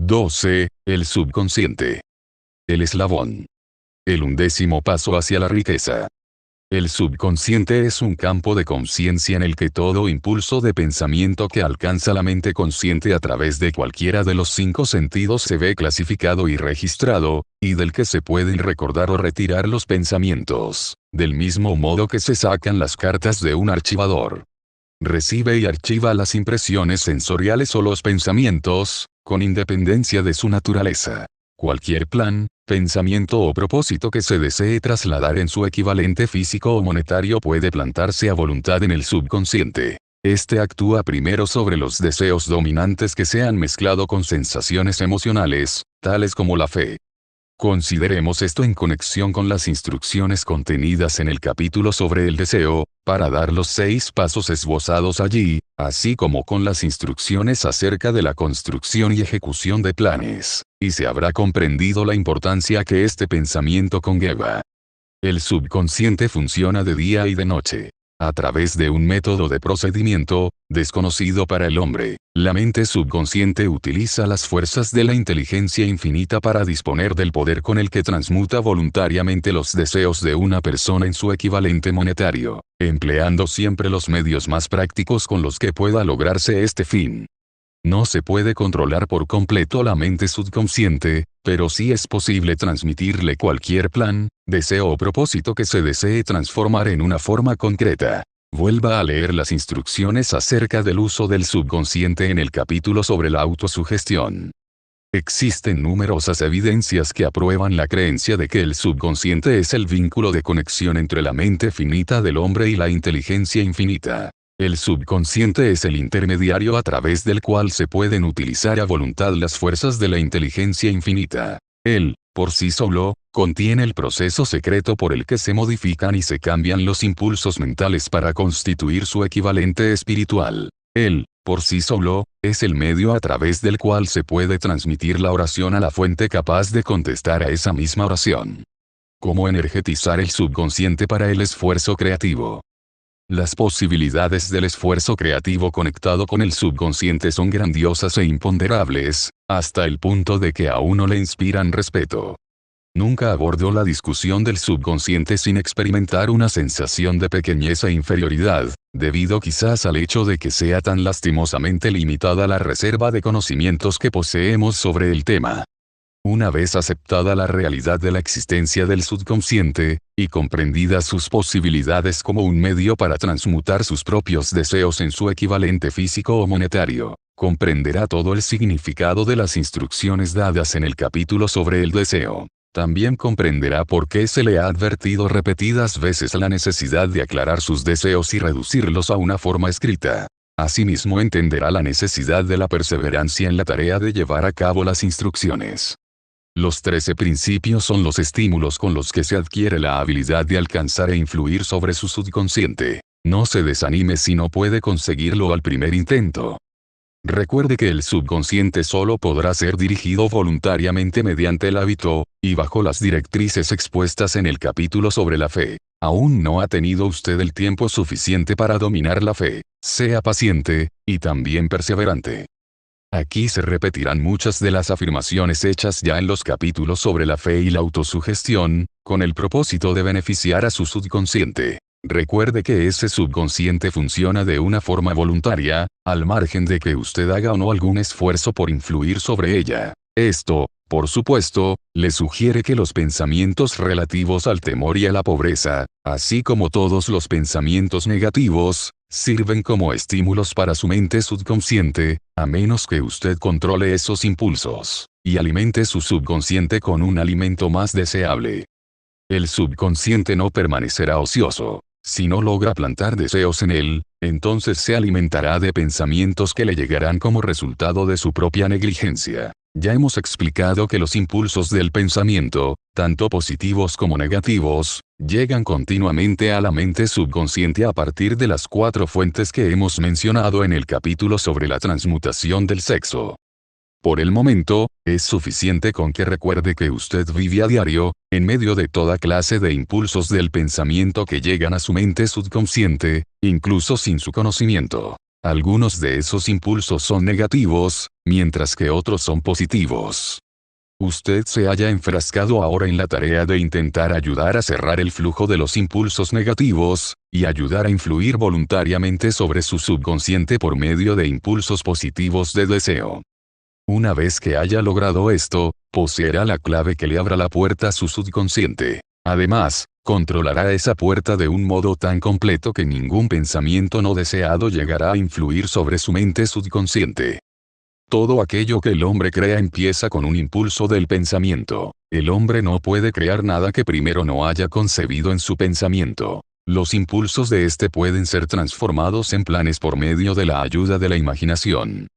12. El subconsciente. El eslabón. El 11º paso hacia la riqueza. El subconsciente es un campo de conciencia en el que todo impulso de pensamiento que alcanza la mente consciente a través de cualquiera de los 5 sentidos se ve clasificado y registrado, y del que se pueden recordar o retirar los pensamientos, del mismo modo que se sacan las cartas de un archivador. Recibe y archiva las impresiones sensoriales o los pensamientos, con independencia de su naturaleza. Cualquier plan, pensamiento o propósito que se desee trasladar en su equivalente físico o monetario puede plantarse a voluntad en el subconsciente. Este actúa primero sobre los deseos dominantes que se han mezclado con sensaciones emocionales, tales como la fe. Consideremos esto en conexión con las instrucciones contenidas en el capítulo sobre el deseo, para dar los 6 pasos esbozados allí, así como con las instrucciones acerca de la construcción y ejecución de planes, y se habrá comprendido la importancia que este pensamiento conlleva. El subconsciente funciona de día y de noche. A través de un método de procedimiento, desconocido para el hombre, la mente subconsciente utiliza las fuerzas de la inteligencia infinita para disponer del poder con el que transmuta voluntariamente los deseos de una persona en su equivalente monetario, empleando siempre los medios más prácticos con los que pueda lograrse este fin. No se puede controlar por completo la mente subconsciente, pero sí es posible transmitirle cualquier plan, deseo o propósito que se desee transformar en una forma concreta. Vuelva a leer las instrucciones acerca del uso del subconsciente en el capítulo sobre la autosugestión. Existen numerosas evidencias que aprueban la creencia de que el subconsciente es el vínculo de conexión entre la mente finita del hombre y la inteligencia infinita. El subconsciente es el intermediario a través del cual se pueden utilizar a voluntad las fuerzas de la inteligencia infinita. Él, por sí solo, contiene el proceso secreto por el que se modifican y se cambian los impulsos mentales para constituir su equivalente espiritual. Él, por sí solo, es el medio a través del cual se puede transmitir la oración a la fuente capaz de contestar a esa misma oración. ¿Cómo energetizar el subconsciente para el esfuerzo creativo? Las posibilidades del esfuerzo creativo conectado con el subconsciente son grandiosas e imponderables, hasta el punto de que a uno le inspiran respeto. Nunca abordo la discusión del subconsciente sin experimentar una sensación de pequeñez e inferioridad, debido quizás al hecho de que sea tan lastimosamente limitada la reserva de conocimientos que poseemos sobre el tema. Una vez aceptada la realidad de la existencia del subconsciente, y comprendidas sus posibilidades como un medio para transmutar sus propios deseos en su equivalente físico o monetario, comprenderá todo el significado de las instrucciones dadas en el capítulo sobre el deseo. También comprenderá por qué se le ha advertido repetidas veces la necesidad de aclarar sus deseos y reducirlos a una forma escrita. Asimismo entenderá la necesidad de la perseverancia en la tarea de llevar a cabo las instrucciones. Los 13 principios son los estímulos con los que se adquiere la habilidad de alcanzar e influir sobre su subconsciente. No se desanime si no puede conseguirlo al primer intento. Recuerde que el subconsciente solo podrá ser dirigido voluntariamente mediante el hábito, y bajo las directrices expuestas en el capítulo sobre la fe. Aún no ha tenido usted el tiempo suficiente para dominar la fe. Sea paciente, y también perseverante. Aquí se repetirán muchas de las afirmaciones hechas ya en los capítulos sobre la fe y la autosugestión, con el propósito de beneficiar a su subconsciente. Recuerde que ese subconsciente funciona de una forma voluntaria, al margen de que usted haga o no algún esfuerzo por influir sobre ella. Esto, por supuesto, le sugiere que los pensamientos relativos al temor y a la pobreza, así como todos los pensamientos negativos, sirven como estímulos para su mente subconsciente, a menos que usted controle esos impulsos, y alimente su subconsciente con un alimento más deseable. El subconsciente no permanecerá ocioso. Si no logra plantar deseos en él, entonces se alimentará de pensamientos que le llegarán como resultado de su propia negligencia. Ya hemos explicado que los impulsos del pensamiento, tanto positivos como negativos, llegan continuamente a la mente subconsciente a partir de las 4 fuentes que hemos mencionado en el capítulo sobre la transmutación del sexo. Por el momento, es suficiente con que recuerde que usted vive a diario, en medio de toda clase de impulsos del pensamiento que llegan a su mente subconsciente, incluso sin su conocimiento. Algunos de esos impulsos son negativos, mientras que otros son positivos. Usted se haya enfrascado ahora en la tarea de intentar ayudar a cerrar el flujo de los impulsos negativos, y ayudar a influir voluntariamente sobre su subconsciente por medio de impulsos positivos de deseo. Una vez que haya logrado esto, poseerá la clave que le abra la puerta a su subconsciente. Además, controlará esa puerta de un modo tan completo que ningún pensamiento no deseado llegará a influir sobre su mente subconsciente. Todo aquello que el hombre crea empieza con un impulso del pensamiento. El hombre no puede crear nada que primero no haya concebido en su pensamiento. Los impulsos de este pueden ser transformados en planes por medio de la ayuda de la imaginación.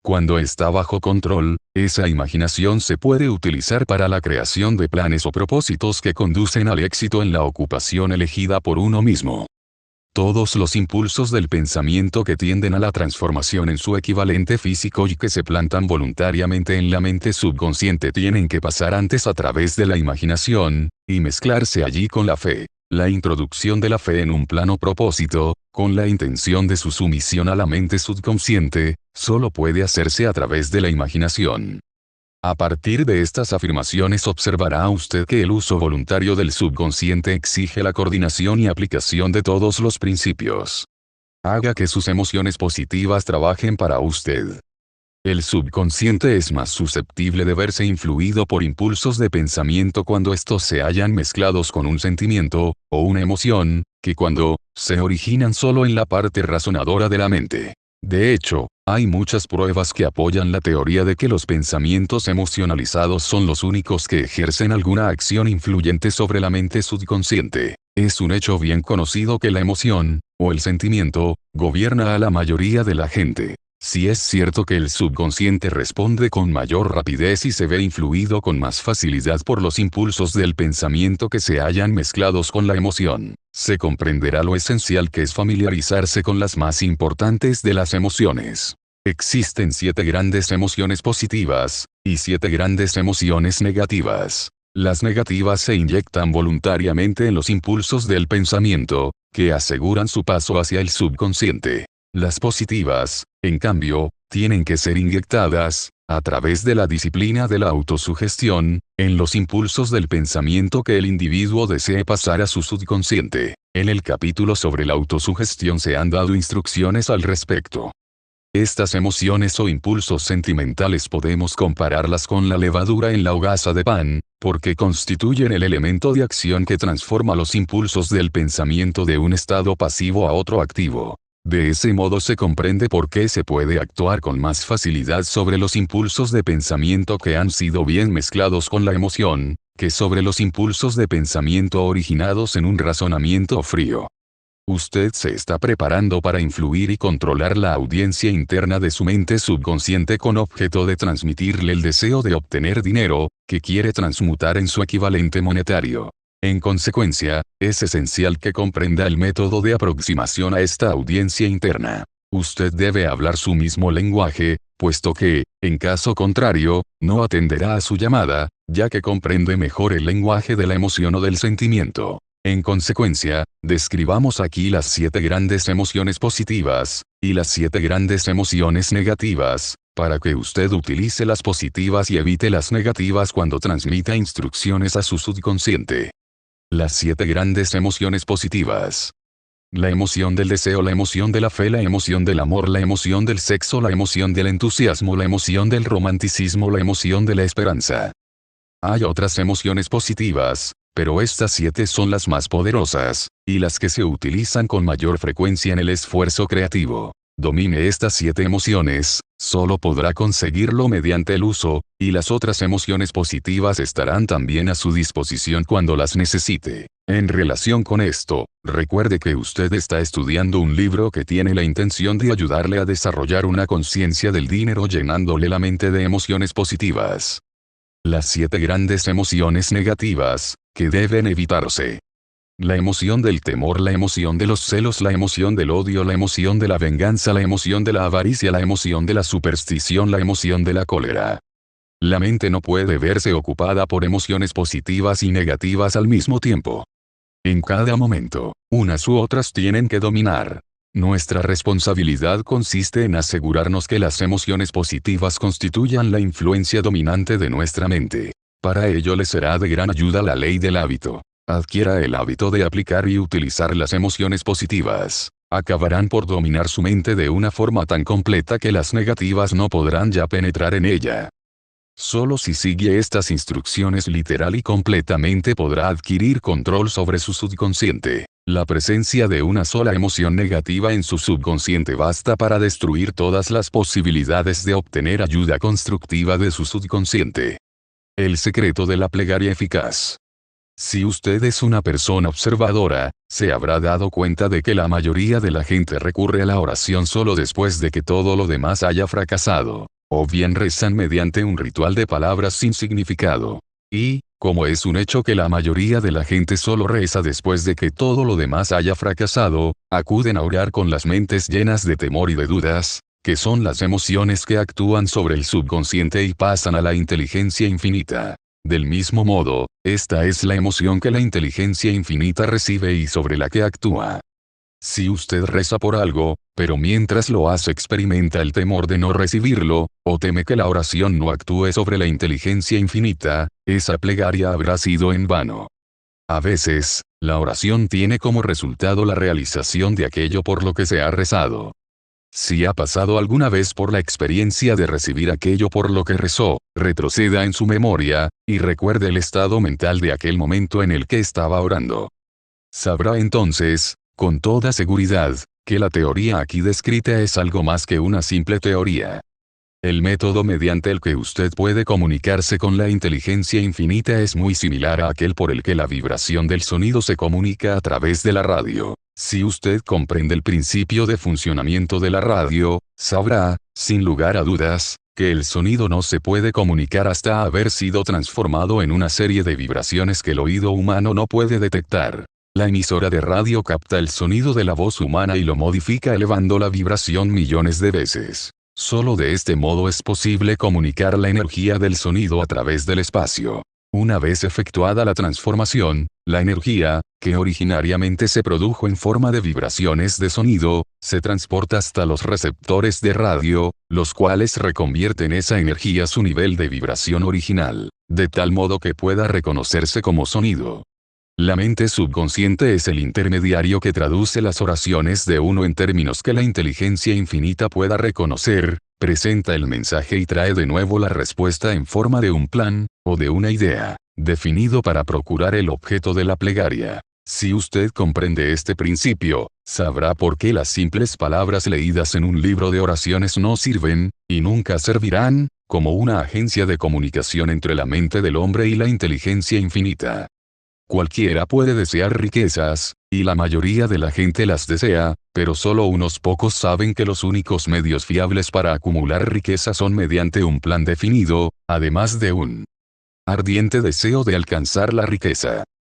Cuando está bajo control, esa imaginación se puede utilizar para la creación de planes o propósitos que conducen al éxito en la ocupación elegida por uno mismo. Todos los impulsos del pensamiento que tienden a la transformación en su equivalente físico y que se plantan voluntariamente en la mente subconsciente tienen que pasar antes a través de la imaginación, y mezclarse allí con la fe. La introducción de la fe en un plano propósito, con la intención de su sumisión a la mente subconsciente, solo puede hacerse a través de la imaginación. A partir de estas afirmaciones observará usted que el uso voluntario del subconsciente exige la coordinación y aplicación de todos los principios. Haga que sus emociones positivas trabajen para usted. El subconsciente es más susceptible de verse influido por impulsos de pensamiento cuando estos se hallan mezclados con un sentimiento, o una emoción, que cuando se originan solo en la parte razonadora de la mente. De hecho, hay muchas pruebas que apoyan la teoría de que los pensamientos emocionalizados son los únicos que ejercen alguna acción influyente sobre la mente subconsciente. Es un hecho bien conocido que la emoción, o el sentimiento, gobierna a la mayoría de la gente. Si es cierto que el subconsciente responde con mayor rapidez y se ve influido con más facilidad por los impulsos del pensamiento que se hallan mezclados con la emoción, se comprenderá lo esencial que es familiarizarse con las más importantes de las emociones. Existen 7 grandes emociones positivas, y 7 grandes emociones negativas. Las negativas se inyectan voluntariamente en los impulsos del pensamiento, que aseguran su paso hacia el subconsciente. Las positivas, en cambio, tienen que ser inyectadas, a través de la disciplina de la autosugestión, en los impulsos del pensamiento que el individuo desee pasar a su subconsciente. En el capítulo sobre la autosugestión se han dado instrucciones al respecto. Estas emociones o impulsos sentimentales podemos compararlas con la levadura en la hogaza de pan, porque constituyen el elemento de acción que transforma los impulsos del pensamiento de un estado pasivo a otro activo. De ese modo se comprende por qué se puede actuar con más facilidad sobre los impulsos de pensamiento que han sido bien mezclados con la emoción, que sobre los impulsos de pensamiento originados en un razonamiento frío. Usted se está preparando para influir y controlar la audiencia interna de su mente subconsciente con objeto de transmitirle el deseo de obtener dinero, que quiere transmutar en su equivalente monetario. En consecuencia, es esencial que comprenda el método de aproximación a esta audiencia interna. Usted debe hablar su mismo lenguaje, puesto que, en caso contrario, no atenderá a su llamada, ya que comprende mejor el lenguaje de la emoción o del sentimiento. En consecuencia, describamos aquí las 7 grandes emociones positivas, y las 7 grandes emociones negativas, para que usted utilice las positivas y evite las negativas cuando transmita instrucciones a su subconsciente. Las 7 grandes emociones positivas. La emoción del deseo, la emoción de la fe, la emoción del amor, la emoción del sexo, la emoción del entusiasmo, la emoción del romanticismo, la emoción de la esperanza. Hay otras emociones positivas, pero estas 7 son las más poderosas, y las que se utilizan con mayor frecuencia en el esfuerzo creativo. Domine estas 7 emociones, solo podrá conseguirlo mediante el uso, y las otras emociones positivas estarán también a su disposición cuando las necesite. En relación con esto, recuerde que usted está estudiando un libro que tiene la intención de ayudarle a desarrollar una conciencia del dinero llenándole la mente de emociones positivas. Las 7 grandes emociones negativas, que deben evitarse. La emoción del temor, la emoción de los celos, la emoción del odio, la emoción de la venganza, la emoción de la avaricia, la emoción de la superstición, la emoción de la cólera. La mente no puede verse ocupada por emociones positivas y negativas al mismo tiempo. En cada momento, unas u otras tienen que dominar. Nuestra responsabilidad consiste en asegurarnos que las emociones positivas constituyan la influencia dominante de nuestra mente. Para ello le será de gran ayuda la ley del hábito. Adquiera el hábito de aplicar y utilizar las emociones positivas. Acabarán por dominar su mente de una forma tan completa que las negativas no podrán ya penetrar en ella. Solo si sigue estas instrucciones literal y completamente podrá adquirir control sobre su subconsciente. La presencia de una sola emoción negativa en su subconsciente basta para destruir todas las posibilidades de obtener ayuda constructiva de su subconsciente. El secreto de la plegaria eficaz. Si usted es una persona observadora, se habrá dado cuenta de que la mayoría de la gente recurre a la oración solo después de que todo lo demás haya fracasado, o bien rezan mediante un ritual de palabras sin significado. Y, como es un hecho que la mayoría de la gente solo reza después de que todo lo demás haya fracasado, acuden a orar con las mentes llenas de temor y de dudas, que son las emociones que actúan sobre el subconsciente y pasan a la inteligencia infinita. Del mismo modo, esta es la emoción que la inteligencia infinita recibe y sobre la que actúa. Si usted reza por algo, pero mientras lo hace experimenta el temor de no recibirlo, o teme que la oración no actúe sobre la inteligencia infinita, esa plegaria habrá sido en vano. A veces, la oración tiene como resultado la realización de aquello por lo que se ha rezado. Si ha pasado alguna vez por la experiencia de recibir aquello por lo que rezó, retroceda en su memoria, y recuerde el estado mental de aquel momento en el que estaba orando. Sabrá entonces, con toda seguridad, que la teoría aquí descrita es algo más que una simple teoría. El método mediante el que usted puede comunicarse con la inteligencia infinita es muy similar a aquel por el que la vibración del sonido se comunica a través de la radio. Si usted comprende el principio de funcionamiento de la radio, sabrá, sin lugar a dudas, que el sonido no se puede comunicar hasta haber sido transformado en una serie de vibraciones que el oído humano no puede detectar. La emisora de radio capta el sonido de la voz humana y lo modifica elevando la vibración millones de veces. Solo de este modo es posible comunicar la energía del sonido a través del espacio. Una vez efectuada la transformación, la energía, que originariamente se produjo en forma de vibraciones de sonido, se transporta hasta los receptores de radio, los cuales reconvierten esa energía a su nivel de vibración original, de tal modo que pueda reconocerse como sonido. La mente subconsciente es el intermediario que traduce las oraciones de uno en términos que la inteligencia infinita pueda reconocer, presenta el mensaje y trae de nuevo la respuesta en forma de un plan, o de una idea, definido para procurar el objeto de la plegaria. Si usted comprende este principio, sabrá por qué las simples palabras leídas en un libro de oraciones no sirven, y nunca servirán, como una agencia de comunicación entre la mente del hombre y la inteligencia infinita. Cualquiera puede desear riquezas, y la mayoría de la gente las desea, pero solo unos pocos saben que los únicos medios fiables para acumular riqueza son mediante un plan definido, además de un ardiente deseo de alcanzar la riqueza.